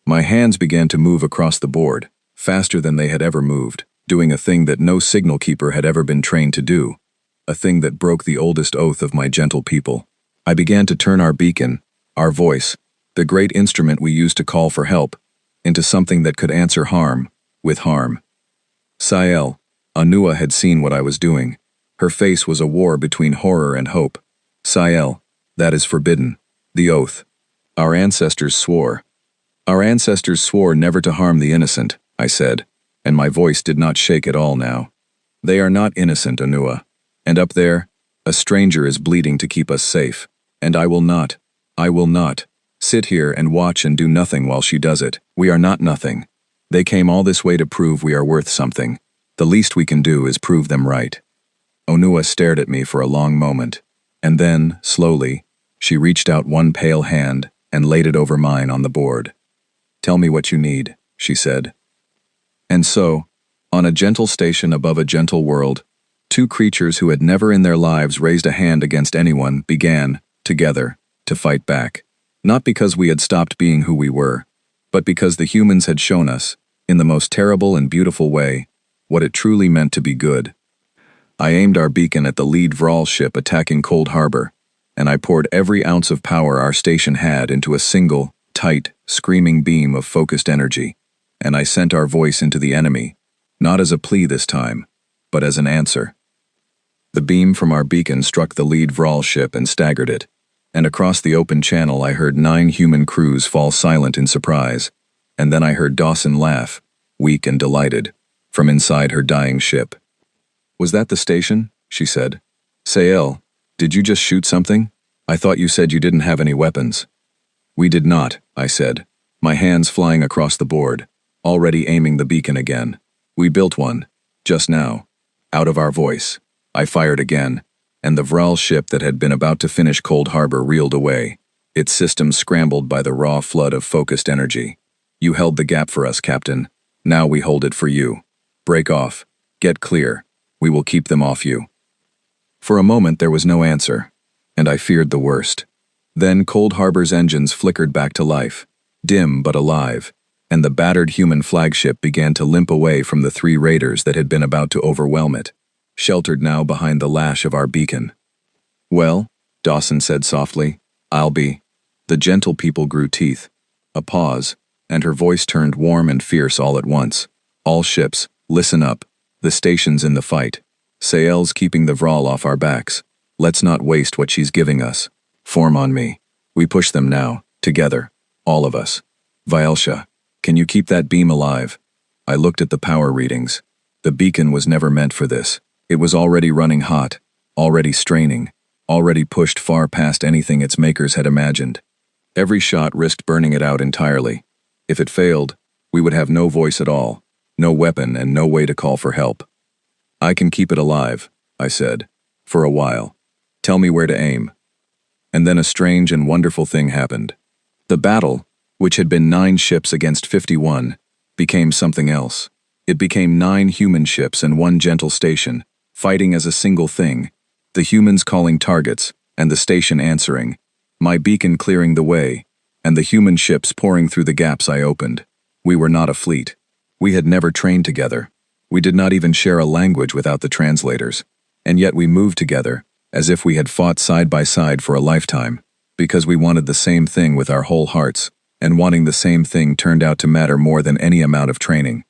My hands began to move across the board, faster than they had ever moved, doing a thing that no signal keeper had ever been trained to do, a thing that broke the oldest oath of my gentle people. I began to turn our beacon, our voice, the great instrument we used to call for help, into something that could answer harm with harm. Sael, Anua had seen what I was doing. Her face was a war between horror and hope. Sael, that is forbidden. The oath. Our ancestors swore. Our ancestors swore never to harm the innocent, I said, and my voice did not shake at all now. They are not innocent, Anua. And up there, a stranger is bleeding to keep us safe. And I will not sit here and watch and do nothing while she does it. We are not nothing. They came all this way to prove we are worth something. The least we can do is prove them right. Onua stared at me for a long moment, and then, slowly, she reached out one pale hand and laid it over mine on the board. Tell me what you need, she said. And so, on a gentle station above a gentle world, two creatures who had never in their lives raised a hand against anyone began, together, to fight back. Not because we had stopped being who we were, but because the humans had shown us, in the most terrible and beautiful way, what it truly meant to be good. I aimed our beacon at the lead Vral ship attacking Cold Harbor, and I poured every ounce of power our station had into a single, tight, screaming beam of focused energy, and I sent our voice into the enemy, not as a plea this time, but as an answer. The beam from our beacon struck the lead Vral ship and staggered it, and across the open channel I heard 9 human crews fall silent in surprise, and then I heard Dawson laugh, weak and delighted, from inside her dying ship. Was that the station? She said. Sael, did you just shoot something? I thought you said you didn't have any weapons. We did not, I said, my hands flying across the board, already aiming the beacon again. We built one, just now. Out of our voice. I fired again, and the Vral ship that had been about to finish Cold Harbor reeled away, its systems scrambled by the raw flood of focused energy. You held the gap for us, Captain. Now we hold it for you. Break off. Get clear. We will keep them off you. For a moment there was no answer, and I feared the worst. Then Cold Harbor's engines flickered back to life, dim but alive, and the battered human flagship began to limp away from the 3 raiders that had been about to overwhelm it, sheltered now behind the lash of our beacon. Well, Dawson said softly, I'll be. The gentle people grew teeth. A pause, and her voice turned warm and fierce all at once. All ships, listen up. The station's in the fight. Sael's keeping the Vral off our backs. Let's not waste what she's giving us. Form on me. We push them now, together, all of us. Vielsha, can you keep that beam alive? I looked at the power readings. The beacon was never meant for this. It was already running hot, already straining, already pushed far past anything its makers had imagined. Every shot risked burning it out entirely. If it failed, we would have no voice at all, no weapon and no way to call for help. I can keep it alive, I said, for a while. Tell me where to aim. And then a strange and wonderful thing happened. The battle, which had been 9 ships against 51, became something else. It became 9 human ships and 1 gentle station, fighting as a single thing, the humans calling targets, and the station answering, my beacon clearing the way, and the human ships pouring through the gaps I opened. We were not a fleet. We had never trained together. We did not even share a language without the translators, and yet we moved together, as if we had fought side by side for a lifetime, because we wanted the same thing with our whole hearts, and wanting the same thing turned out to matter more than any amount of training.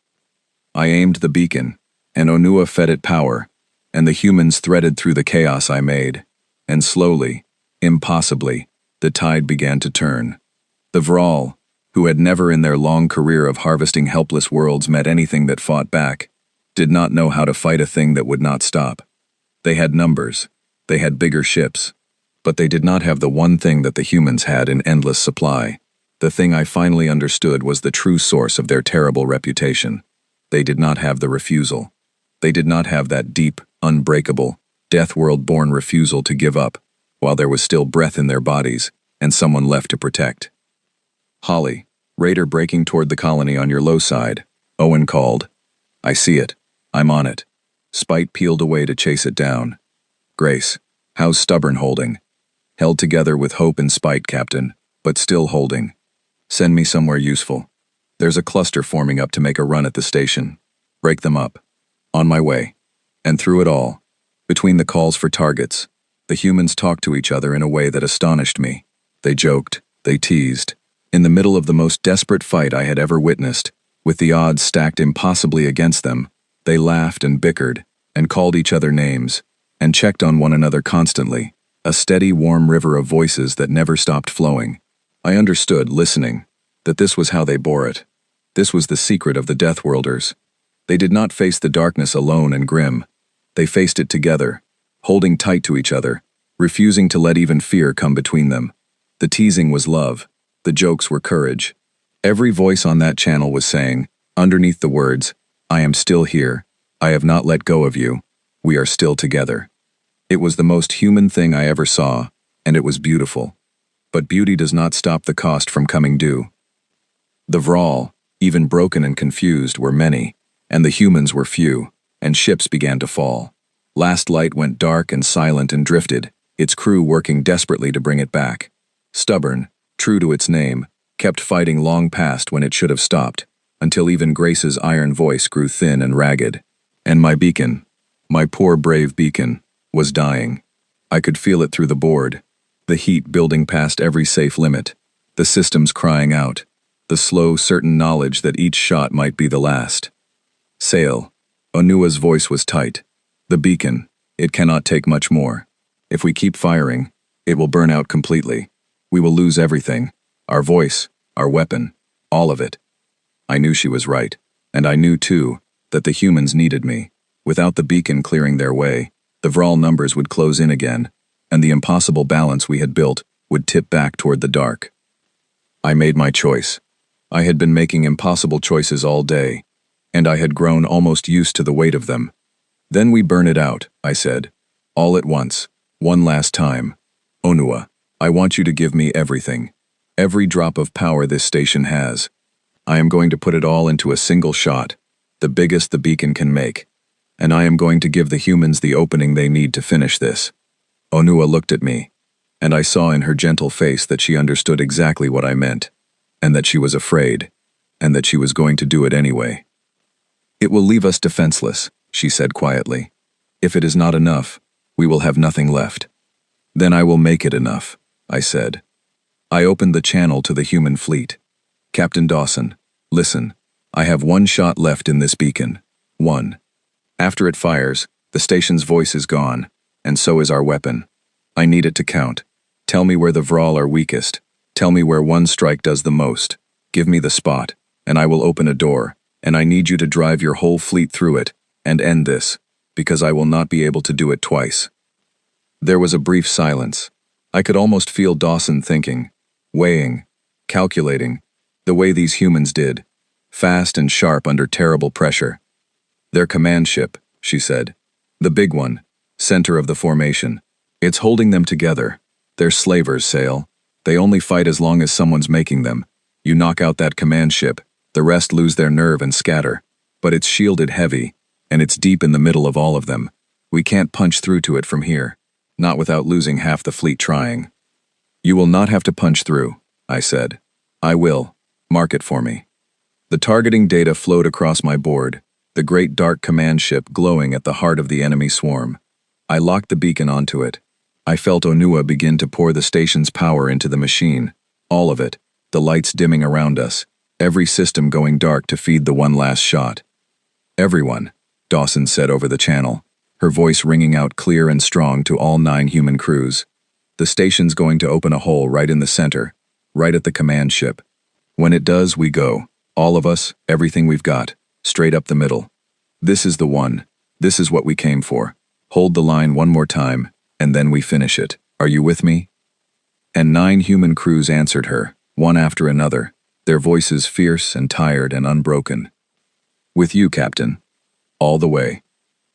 I aimed the beacon, and Onua fed it power, and the humans threaded through the chaos I made, and slowly, impossibly, the tide began to turn. The Vral, who had never in their long career of harvesting helpless worlds met anything that fought back, did not know how to fight a thing that would not stop. They had numbers, they had bigger ships, but they did not have the one thing that the humans had in endless supply. The thing I finally understood was the true source of their terrible reputation. They did not have the refusal. They did not have that deep, unbreakable, death-world-born refusal to give up, while there was still breath in their bodies, and someone left to protect. Holly, raider breaking toward the colony on your low side, Owen called. I see it. I'm on it. Spite peeled away to chase it down. Grace, how's stubborn holding? Held together with hope and spite, Captain, but still holding. Send me somewhere useful. There's a cluster forming up to make a run at the station. Break them up. On my way. And through it all, between the calls for targets, the humans talked to each other in a way that astonished me. They joked, they teased, In the middle of the most desperate fight I had ever witnessed, with the odds stacked impossibly against them, they laughed and bickered, and called each other names, and checked on one another constantly, a steady, warm river of voices that never stopped flowing. I understood, listening, that this was how they bore it. This was the secret of the Deathworlders. They did not face the darkness alone and grim. They faced it together, holding tight to each other, refusing to let even fear come between them. The teasing was love. The jokes were courage. Every voice on that channel was saying, underneath the words, "I am still here. I have not let go of you. We are still together." It was the most human thing I ever saw, and it was beautiful. But beauty does not stop the cost from coming due. The Vral, even broken and confused, were many, and the humans were few, and ships began to fall. Last Light went dark and silent and drifted, its crew working desperately to bring it back. Stubborn, true to its name, kept fighting long past when it should have stopped, until even Grace's iron voice grew thin and ragged. And my beacon, my poor brave beacon, was dying. I could feel it through the board, the heat building past every safe limit, the systems crying out, the slow, certain knowledge that each shot might be the last. Sail. Onua's voice was tight. The beacon, it cannot take much more. If we keep firing, it will burn out completely. We will lose everything. Our voice, our weapon, all of it. I knew she was right, and I knew, too, that the humans needed me. Without the beacon clearing their way, the Vral numbers would close in again, and the impossible balance we had built would tip back toward the dark. I made my choice. I had been making impossible choices all day, and I had grown almost used to the weight of them. Then we burn it out, I said. All at once, one last time. Onua, I want you to give me everything. Every drop of power this station has. I am going to put it all into a single shot, the biggest the beacon can make. And I am going to give the humans the opening they need to finish this. Onua looked at me, and I saw in her gentle face that she understood exactly what I meant, and that she was afraid, and that she was going to do it anyway. It will leave us defenseless, she said quietly. If it is not enough, we will have nothing left. Then I will make it enough, I said. I opened the channel to the human fleet. Captain Dawson, listen, I have one shot left in this beacon. One. After it fires, the station's voice is gone, and so is our weapon. I need it to count. Tell me where the Vral are weakest. Tell me where one strike does the most. Give me the spot, and I will open a door, and I need you to drive your whole fleet through it, and end this, because I will not be able to do it twice. There was a brief silence. I could almost feel Dawson thinking, weighing, calculating, the way these humans did, fast and sharp under terrible pressure. Their command ship, she said. The big one, center of the formation. It's holding them together. They're slavers, Sail. They only fight as long as someone's making them. You knock out that command ship, the rest lose their nerve and scatter. But it's shielded heavy, and it's deep in the middle of all of them. We can't punch through to it from here, not without losing half the fleet trying. You will not have to punch through, I said. I will. Mark it for me. The targeting data flowed across my board, the great dark command ship glowing at the heart of the enemy swarm. I locked the beacon onto it. I felt Onua begin to pour the station's power into the machine, all of it, the lights dimming around us, every system going dark to feed the one last shot. Everyone, Dawson said over the channel, her voice ringing out clear and strong to all 9 human crews. The station's going to open a hole right in the center, right at the command ship. When it does, we go, all of us, everything we've got, straight up the middle. This is the one. This is what we came for. Hold the line one more time, and then we finish it. Are you with me? And 9 human crews answered her, one after another, their voices fierce and tired and unbroken. With you, Captain. All the way.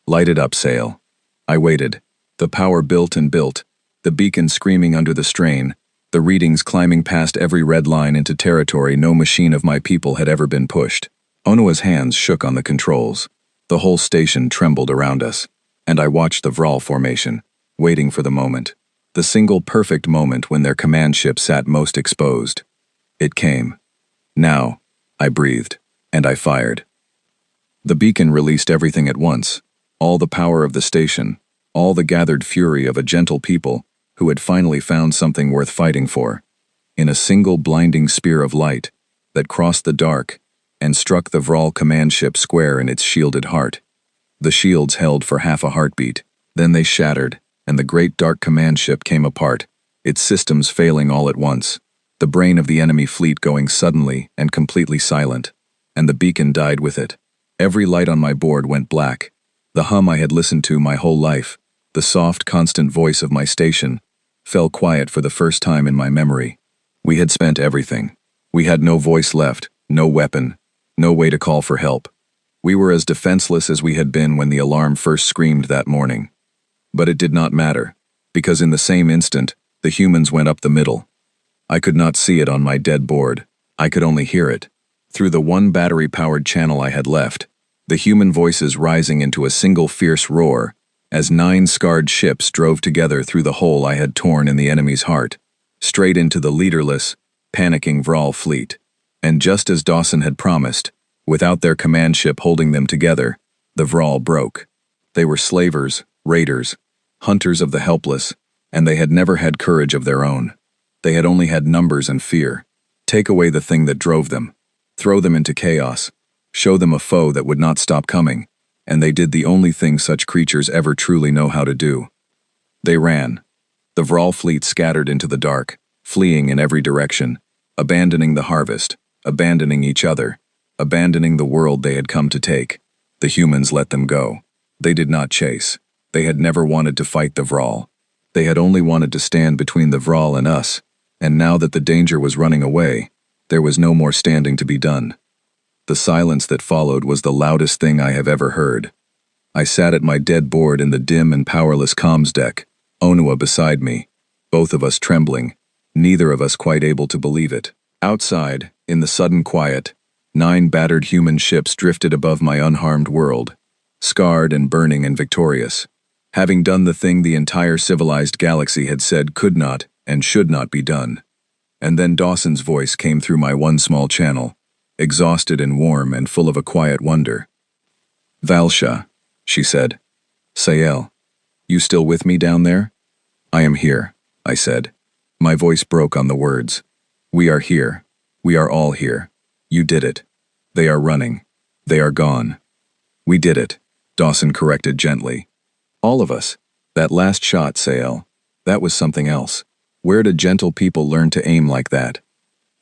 Light it up, Sail. I waited. The power built and built, the beacon screaming under the strain, the readings climbing past every red line into territory no machine of my people had ever been pushed. Onua's hands shook on the controls. The whole station trembled around us, and I watched the Vral formation, waiting for the moment. The single perfect moment when their command ship sat most exposed. It came. Now, I breathed, and I fired. The beacon released everything at once, all the power of the station, all the gathered fury of a gentle people who had finally found something worth fighting for. in a single blinding spear of light that crossed the dark and struck the Vral command ship square in its shielded heart. The shields held for half a heartbeat, then they shattered, and the great dark command ship came apart, its systems failing all at once, the brain of the enemy fleet going suddenly and completely silent, and the beacon died with it. Every light on my board went black. The hum I had listened to my whole life, the soft, constant voice of my station, fell quiet for the first time in my memory. We had spent everything. We had no voice left, no weapon, no way to call for help. We were as defenseless as we had been when the alarm first screamed that morning. But it did not matter, because in the same instant, the humans went up the middle. I could not see it on my dead board. I could only hear it. Through the one battery-powered channel I had left, the human voices rising into a single fierce roar, as 9 scarred ships drove together through the hole I had torn in the enemy's heart, straight into the leaderless, panicking Vral fleet. And just as Dawson had promised, without their command ship holding them together, the Vral broke. They were slavers, raiders, hunters of the helpless, and they had never had courage of their own. They had only had numbers and fear. Take away the thing that drove them. Throw them into chaos. Show them a foe that would not stop coming, and they did the only thing such creatures ever truly know how to do. They ran. The Vral fleet scattered into the dark, fleeing in every direction, abandoning the harvest, abandoning each other, abandoning the world they had come to take. The humans let them go. They did not chase. They had never wanted to fight the Vral. They had only wanted to stand between the Vral and us, and now that the danger was running away, there was no more standing to be done. The silence that followed was the loudest thing I have ever heard. I sat at my dead board in the dim and powerless comms deck, Onua beside me, both of us trembling, neither of us quite able to believe it. Outside, in the sudden quiet, 9 battered human ships drifted above my unharmed world, scarred and burning and victorious, having done the thing the entire civilized galaxy had said could not and should not be done. And then Dawson's voice came through my one small channel, exhausted and warm and full of a quiet wonder. "Valsha," she said. "Sael, you still with me down there?" "I am here," I said. My voice broke on the words. "We are here. We are all here. You did it. They are running. They are gone." "We did it," Dawson corrected gently. "All of us. That last shot, Sael. That was something else. Where do gentle people learn to aim like that?"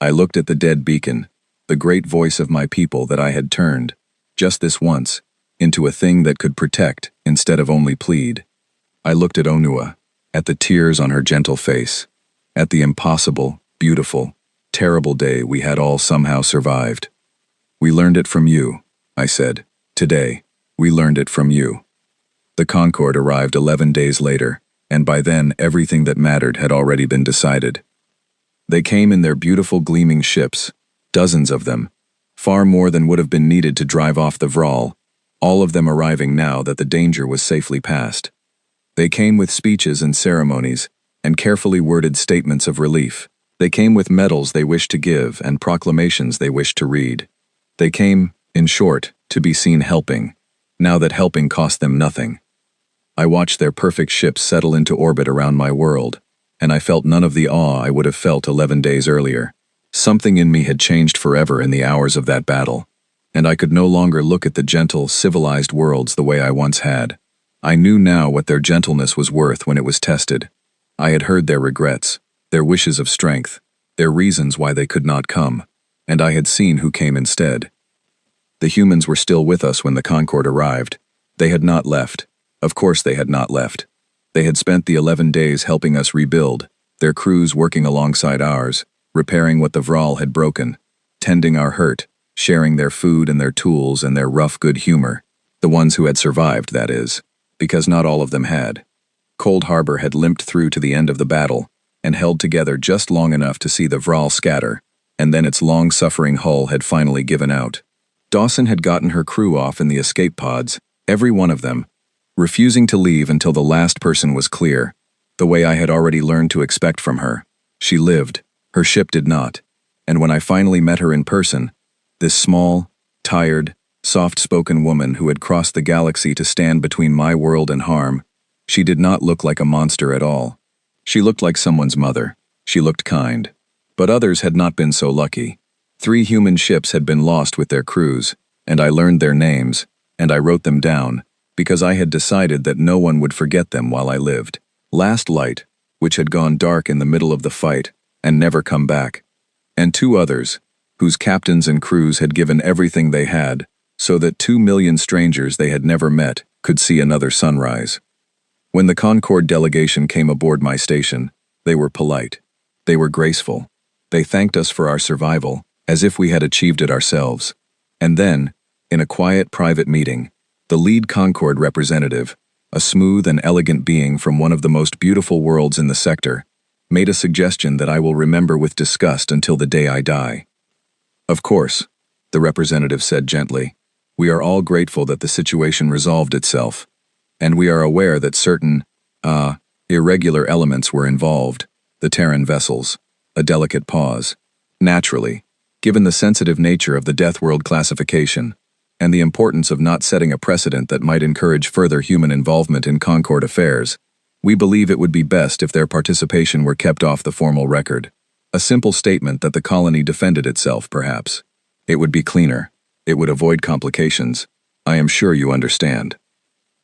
I looked at the dead beacon, the great voice of my people that I had turned, just this once, into a thing that could protect instead of only plead. I looked at Onua, at the tears on her gentle face, at the impossible, beautiful, terrible day we had all somehow survived. "We learned it from you," I said. "Today, we learned it from you." The Concorde arrived 11 days later, and by then everything that mattered had already been decided. They came in their beautiful gleaming ships, dozens of them, far more than would have been needed to drive off the Vral, all of them arriving now that the danger was safely past. They came with speeches and ceremonies, and carefully worded statements of relief. They came with medals they wished to give and proclamations they wished to read. They came, in short, to be seen helping, now that helping cost them nothing. I watched their perfect ships settle into orbit around my world, and I felt none of the awe I would have felt 11 days earlier. Something in me had changed forever in the hours of that battle, and I could no longer look at the gentle, civilized worlds the way I once had. I knew now what their gentleness was worth when it was tested. I had heard their regrets, their wishes of strength, their reasons why they could not come, and I had seen who came instead. The humans were still with us when the Concorde arrived. They had not left. Of course they had not left. They had spent the 11 days helping us rebuild, their crews working alongside ours, repairing what the Vral had broken, tending our hurt, sharing their food and their tools and their rough good humor, the ones who had survived, that is, because not all of them had. Cold Harbor had limped through to the end of the battle and held together just long enough to see the Vral scatter, and then its long-suffering hull had finally given out. Dawson had gotten her crew off in the escape pods, every one of them, refusing to leave until the last person was clear, the way I had already learned to expect from her. She lived, her ship did not, and when I finally met her in person, this small, tired, soft-spoken woman who had crossed the galaxy to stand between my world and harm, she did not look like a monster at all. She looked like someone's mother. She looked kind. But others had not been so lucky. 3 human ships had been lost with their crews, and I learned their names, and I wrote them down, because I had decided that no one would forget them while I lived. Last Light, which had gone dark in the middle of the fight, and never come back, and 2 others, whose captains and crews had given everything they had, so that 2 million strangers they had never met could see another sunrise. When the Concord delegation came aboard my station, they were polite. They were graceful. They thanked us for our survival, as if we had achieved it ourselves. And then, in a quiet private meeting, the lead Concord representative, a smooth and elegant being from one of the most beautiful worlds in the sector, made a suggestion that I will remember with disgust until the day I die. Of course, the representative said gently, we are all grateful that the situation resolved itself, and we are aware that certain, irregular elements were involved, the Terran vessels, a delicate pause. Naturally, given the sensitive nature of the Deathworld classification, and the importance of not setting a precedent that might encourage further human involvement in Concord affairs, we believe it would be best if their participation were kept off the formal record. A simple statement that the colony defended itself, perhaps. It would be cleaner. It would avoid complications. I am sure you understand.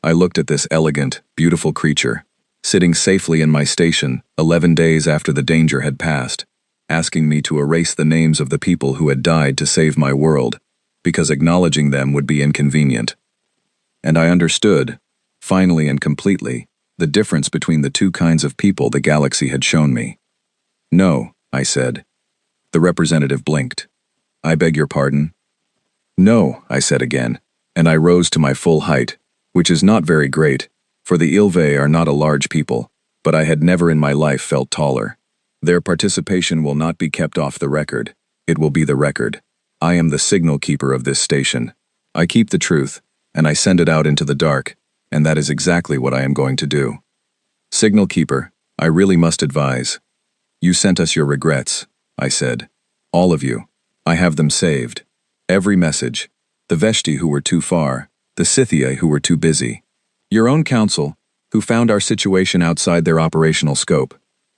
I looked at this elegant, beautiful creature, sitting safely in my station 11 days after the danger had passed, asking me to erase the names of the people who had died to save my world, because acknowledging them would be inconvenient. And I understood, finally and completely, the difference between the 2 kinds of people the galaxy had shown me. No, I said. The representative blinked. I beg your pardon? No, I said again, and I rose to my full height, which is not very great, for the Ilve are not a large people, but I had never in my life felt taller. Their participation will not be kept off the record. It will be the record. I am the signal keeper of this station. I keep the truth, and I send it out into the dark, and that is exactly what I am going to do. Signal keeper, I really must advise. You sent us your regrets, I said. All of you. I have them saved. Every message. The Veshti who were too far, the Scythia who were too busy. Your own council, who found our situation outside their operational scope.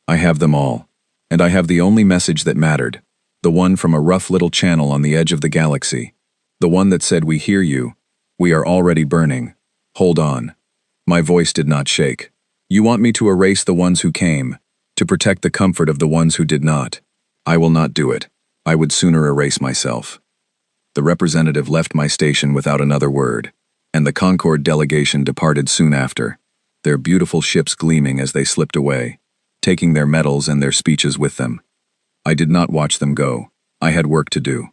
I have them all. And I have the only message that mattered. The one from a rough little channel on the edge of the galaxy. The one that said, we hear you. We are already burning. Hold on. My voice did not shake. You want me to erase the ones who came, to protect the comfort of the ones who did not. I will not do it. I would sooner erase myself. The representative left my station without another word, and the Concord delegation departed soon after, their beautiful ships gleaming as they slipped away, taking their medals and their speeches with them. I did not watch them go. I had work to do.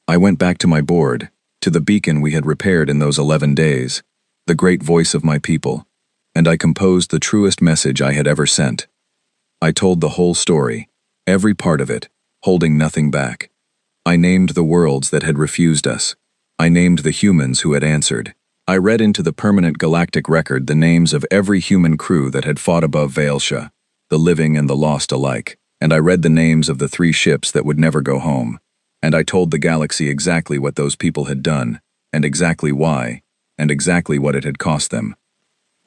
I went back to my board, to the beacon we had repaired in those 11 days, the great voice of my people, and I composed the truest message I had ever sent. I told the whole story, every part of it, holding nothing back. I named the worlds that had refused us. I named the humans who had answered. I read into the permanent galactic record the names of every human crew that had fought above Vailsha, the living and the lost alike, and I read the names of the 3 ships that would never go home, and I told the galaxy exactly what those people had done, and exactly why, and exactly what it had cost them.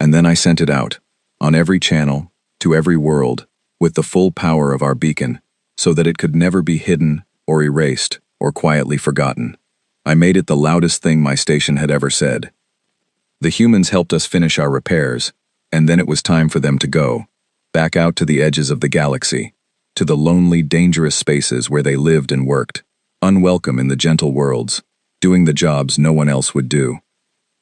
And then I sent it out, on every channel, to every world, with the full power of our beacon, so that it could never be hidden, or erased, or quietly forgotten. I made it the loudest thing my station had ever said. The humans helped us finish our repairs, and then it was time for them to go, back out to the edges of the galaxy, to the lonely, dangerous spaces where they lived and worked, unwelcome in the gentle worlds, doing the jobs no one else would do.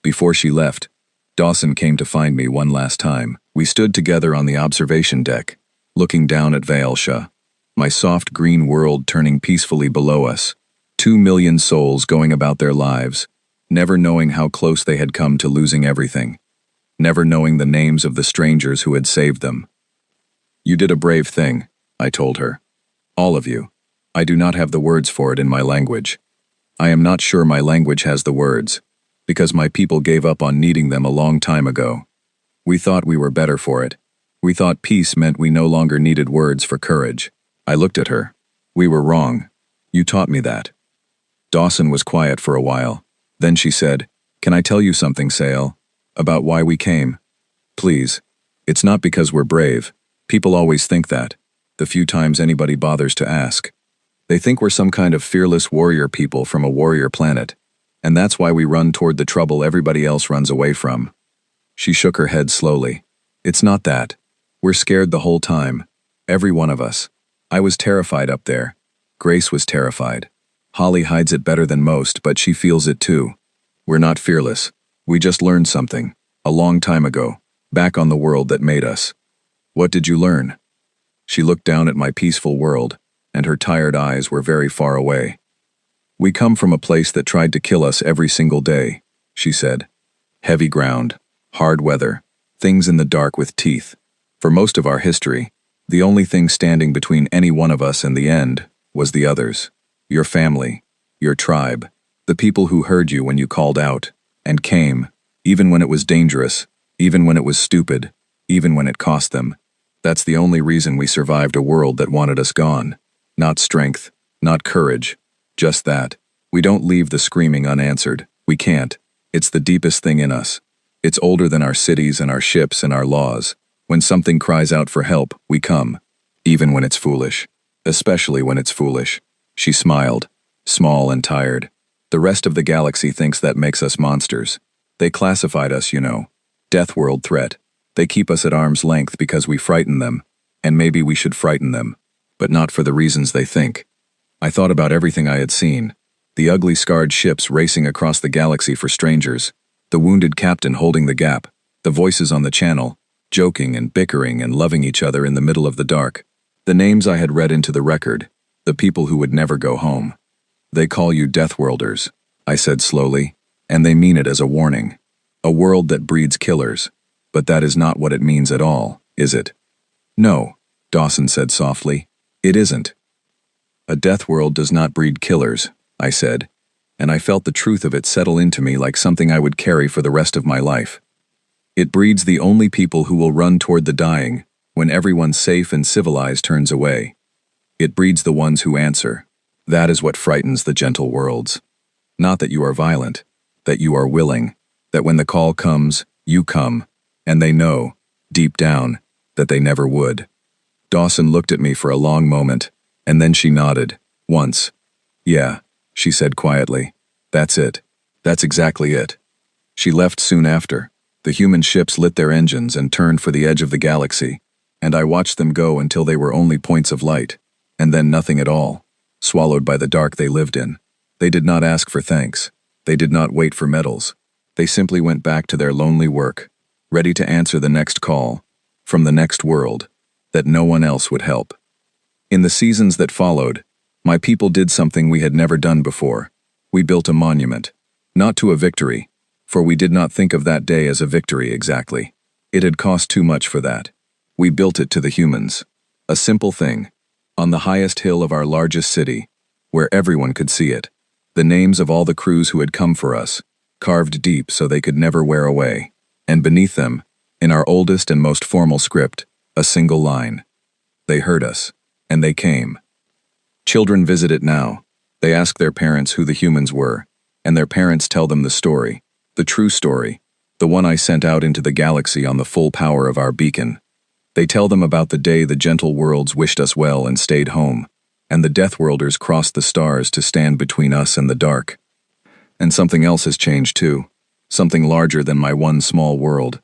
Before she left, Dawson came to find me one last time. We stood together on the observation deck, looking down at Vailsha, my soft green world turning peacefully below us, 2 million souls going about their lives, never knowing how close they had come to losing everything, never knowing the names of the strangers who had saved them. You did a brave thing, I told her. All of you. I do not have the words for it in my language. I am not sure my language has the words, because my people gave up on needing them a long time ago. We thought we were better for it. We thought peace meant we no longer needed words for courage. I looked at her. We were wrong. You taught me that. Dawson was quiet for a while. Then she said, Can I tell you something, Sale? About why we came? Please. It's not because we're brave. People always think that. the few times anybody bothers to ask. They think we're some kind of fearless warrior people from a warrior planet, and that's why we run toward the trouble everybody else runs away from. She shook her head slowly. It's not that. We're scared the whole time. Every one of us. I was terrified up there. Grace was terrified. Holly hides it better than most, but she feels it too. We're not fearless. We just learned something. A long time ago. Back on the world that made us. What did you learn? She looked down at my peaceful world, and her tired eyes were very far away. We come from a place that tried to kill us every single day, she said. Heavy ground, hard weather, things in the dark with teeth. For most of our history, the only thing standing between any one of us and the end was the others. Your family, your tribe, the people who heard you when you called out, and came, even when it was dangerous, even when it was stupid, even when it cost them. That's the only reason we survived a world that wanted us gone. Not strength, not courage, just that. We don't leave the screaming unanswered. We can't. It's the deepest thing in us. It's older than our cities and our ships and our laws. When something cries out for help, we come. Even when it's foolish. Especially when it's foolish. She smiled, small and tired. The rest of the galaxy thinks that makes us monsters. They classified us, you know. Deathworld threat. They keep us at arm's length because we frighten them. And maybe we should frighten them. But not for the reasons they think. I thought about everything I had seen. The ugly scarred ships racing across the galaxy for strangers. The wounded captain holding the gap. The voices on the channel, joking and bickering and loving each other in the middle of the dark. The names I had read into the record. The people who would never go home. They call you Deathworlders, I said slowly, and they mean it as a warning. A world that breeds killers. But that is not what it means at all, is it? No, Dawson said softly. It isn't. A death world does not breed killers, I said, and I felt the truth of it settle into me like something I would carry for the rest of my life. It breeds the only people who will run toward the dying when everyone safe and civilized turns away. It breeds the ones who answer. That is what frightens the gentle worlds. Not that you are violent, that you are willing, that when the call comes, you come, and they know, deep down, that they never would. Dawson looked at me for a long moment, and then she nodded, once. Yeah, she said quietly. That's it. That's exactly it. She left soon after. The human ships lit their engines and turned for the edge of the galaxy, and I watched them go until they were only points of light, and then nothing at all, swallowed by the dark they lived in. They did not ask for thanks. They did not wait for medals. They simply went back to their lonely work, ready to answer the next call, from the next world, that no one else would help. In the seasons that followed, my people did something we had never done before. We built a monument, not to a victory, for we did not think of that day as a victory exactly. It had cost too much for that. We built it to the humans. A simple thing, on the highest hill of our largest city, where everyone could see it. The names of all the crews who had come for us, carved deep so they could never wear away. And beneath them, in our oldest and most formal script, a single line. They heard us, and they came. Children visit it now. They ask their parents who the humans were, and their parents tell them the story, the true story, the one I sent out into the galaxy on the full power of our beacon. They tell them about the day the gentle worlds wished us well and stayed home, and the Deathworlders crossed the stars to stand between us and the dark. And something else has changed too. Something larger than my one small world.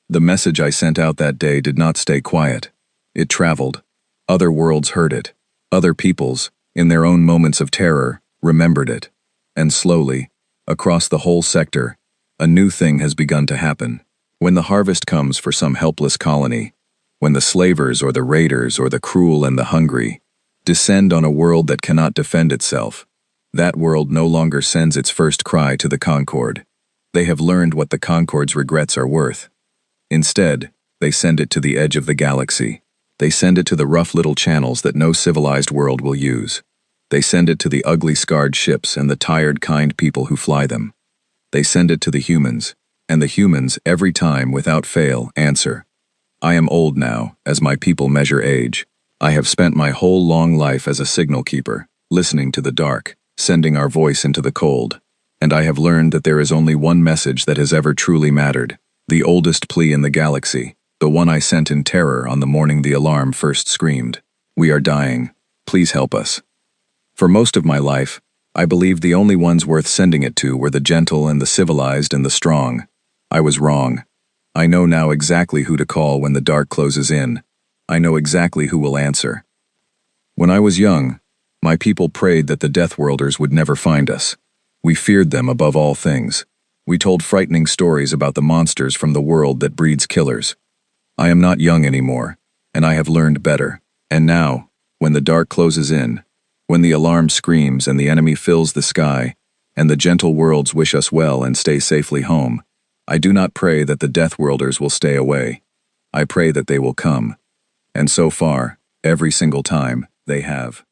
The message I sent out that day did not stay quiet. It traveled. Other worlds heard it. Other peoples, in their own moments of terror, remembered it. And slowly, across the whole sector, a new thing has begun to happen. When the harvest comes for some helpless colony, when the slavers or the raiders or the cruel and the hungry descend on a world that cannot defend itself, that world no longer sends its first cry to the Concord. They have learned what the Concord's regrets are worth. Instead, they send it to the edge of the galaxy. They send it to the rough little channels that no civilized world will use. They send it to the ugly scarred ships and the tired kind people who fly them. They send it to the humans, and the humans, every time without fail, answer. I am old now, as my people measure age. I have spent my whole long life as a signal keeper, listening to the dark, sending our voice into the cold. And I have learned that there is only one message that has ever truly mattered, the oldest plea in the galaxy, the one I sent in terror on the morning the alarm first screamed. We are dying. Please help us. For most of my life, I believed the only ones worth sending it to were the gentle and the civilized and the strong. I was wrong. I know now exactly who to call when the dark closes in. I know exactly who will answer. When I was young, my people prayed that the Deathworlders would never find us. We feared them above all things. We told frightening stories about the monsters from the world that breeds killers. I am not young anymore, and I have learned better. And now, when the dark closes in, when the alarm screams and the enemy fills the sky, and the gentle worlds wish us well and stay safely home, I do not pray that the Deathworlders will stay away. I pray that they will come. And so far, every single time, they have.